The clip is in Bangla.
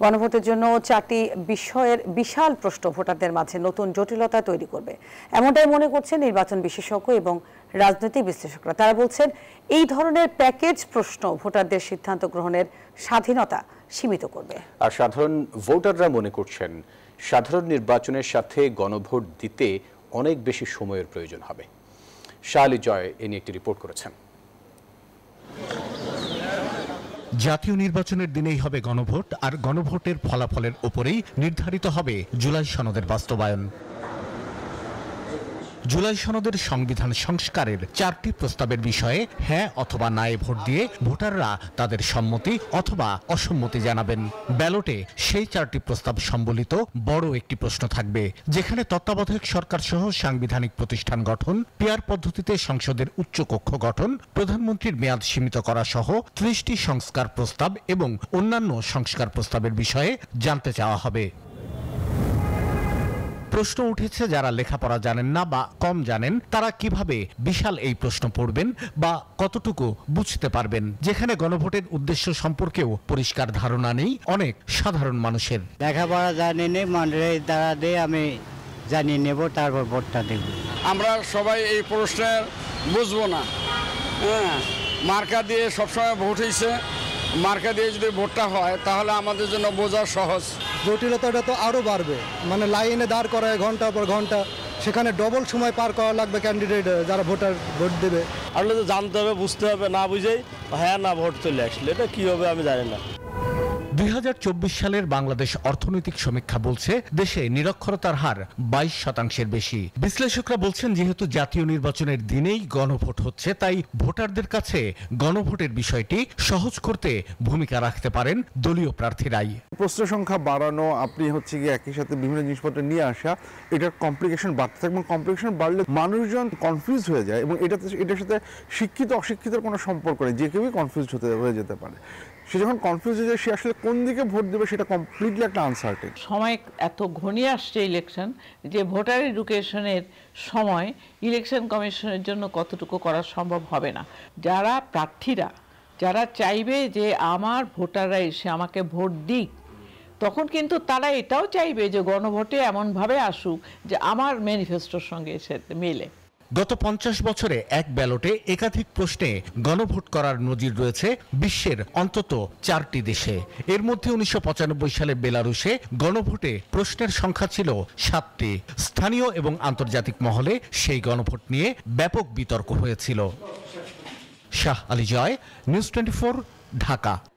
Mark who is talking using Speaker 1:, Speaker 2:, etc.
Speaker 1: গণভোটের জন্য 4টি বিষয়ের বিশাল প্রশ্ন ভোটারদের মাঝে নতুন জটিলতা তৈরি করবে, এমনটাই মনে করছেন নির্বাচন বিশেষজ্ঞ এবং রাজনৈতিক বিশ্লেষকরা। তারা বলছেন এই ধরনের প্যাকেজ প্রশ্ন ভোটারদের সিদ্ধান্ত গ্রহণের স্বাধীনতা সীমিত করবে।
Speaker 2: আর সাধারণ ভোটাররা মনে করছেন সাধারণ নির্বাচনের সাথে গণভোট দিতে অনেক বেশি সময়ের প্রয়োজন হবে। শাহলী জয় এ নিয়ে একটি রিপোর্ট করেছেন।
Speaker 3: জাতীয় নির্বাচনের দিনেই হবে গণভোট, আর গণভোটের ফলাফলের উপরেই নির্ধারিত হবে জুলাই সনদের বাস্তবায়ন। জুলাই সনদের সংবিধান সংস্কারের 4টি প্রস্তাবের বিষয়ে হ্যাঁ অথবা নায়ে ভোট দিয়ে ভোটাররা তাদের সম্মতি অথবা অসম্মতি জানাবেন। ব্যালটে সেই 4টি প্রস্তাব সম্বলিত বড় একটি প্রশ্ন থাকবে, যেখানে তত্ত্বাবধায়ক সরকার সহ সাংবিধানিক প্রতিষ্ঠান গঠন, পেয়ার পদ্ধতিতে সংসদের উচ্চকক্ষ গঠন, প্রধানমন্ত্রীর মেয়াদ সীমিত করা সহ 30টি সংস্কার প্রস্তাব এবং অন্যান্য সংস্কার প্রস্তাবের বিষয়ে জানতে চাওয়া হবে। প্রশ্ন উঠেছে, যারা লেখাপড়া জানেন না বা কম জানেন তারা কিভাবে বিশাল এই প্রশ্ন পড়বেন বা কতটুকু বুঝতে পারবেন, যেখানে গণভোটের উদ্দেশ্য সম্পর্কেও পরিষ্কার ধারণা নেই অনেক সাধারণ মানুষের।
Speaker 4: লেখাপড়া জানি নেই, মন্ডলের দ্বারা দিয়ে আমি জানিয়ে নেব, তারপর ভোটটা দেব।
Speaker 5: আমরা সবাই এই প্রশ্নের বুঝবো না। মার্কা দিয়ে সবসময় ভোট হয়েছে, মার্কা দিয়ে যদি ভোটটা হয় তাহলে আমাদের জন্য বোঝা সহজ।
Speaker 6: জটিলতাটা তো আরও বাড়বে, মানে লাইনে দাঁড় করায় ঘন্টার পর ঘন্টা, সেখানে ডবল সময় পার করা লাগবে ক্যান্ডিডেট যারা ভোট দেবে।
Speaker 7: আসলে তো জানতে হবে, বুঝতে হবে, না বুঝেই হ্যাঁ না ভোট চলে আসলে এটা কি হবে আমি জানি না।
Speaker 3: 2024 সালের বাংলাদেশ অর্থনৈতিক সমীক্ষা বলছে দেশে নিরক্ষরতার হার 22% বেশি। বিশ্লেষকরা বলছেন, যেহেতু জাতীয় নির্বাচনের দিনেই গণভোট হচ্ছে, তাই ভোটারদের কাছে গণভোটের বিষয়টি সহজ করতে ভূমিকা রাখতে পারেন দলীয় প্রার্থীরাই।
Speaker 8: প্রশ্ন সংখ্যা বাড়ানো, আপনি একই সাথে বিভিন্ন জিনিসপত্র নিয়ে আসা, এটার কমপ্লিকেশন বাড়তে থাকে এবং কমপ্লিকেশন বাড়লে মানুষজন কনফিউজ হয়ে যায় এবং এটার সাথে শিক্ষিত অশিক্ষিতের কোনো সম্পর্ক নেই, যে কেউই কনফিউজ হয়ে যেতে পারে। সে যখন কনফিউজ হয়ে যায়, সে আসলে কোন দিকে ভোট দেবে সেটা কমপ্লিটলি একটা আনসার্টেন।
Speaker 9: সময় এত ঘনিয়ে আসছে ইলেকশন, যে ভোটার এডুকেশনের সময় ইলেকশন কমিশনের জন্য কতটুকু করা সম্ভব হবে না। যারা প্রার্থীরা যারা চাইবে যে আমার ভোটাররা এসে আমাকে ভোট দিক, তখন কিন্তু তারা এটাও চাইবে যে গণভোটে এমনভাবে আসুক যে আমার ম্যানিফেস্টোর সঙ্গে এসে মেলে।
Speaker 3: গত 50 বছরে এক ব্যালটে একাধিক প্রশ্নে গণভোট করার নজির রয়েছে বিশ্বের অন্তত 4টি দেশে। এর মধ্যে 1995 সালে বেলারুশে গণভোটে প্রশ্নের সংখ্যা ছিল 7টি। স্থানীয় এবং আন্তর্জাতিক মহলে সেই গণভোট নিয়ে ব্যাপক বিতর্ক হয়েছিল। শাহ আলী জয়, নিউজ 24, ঢাকা।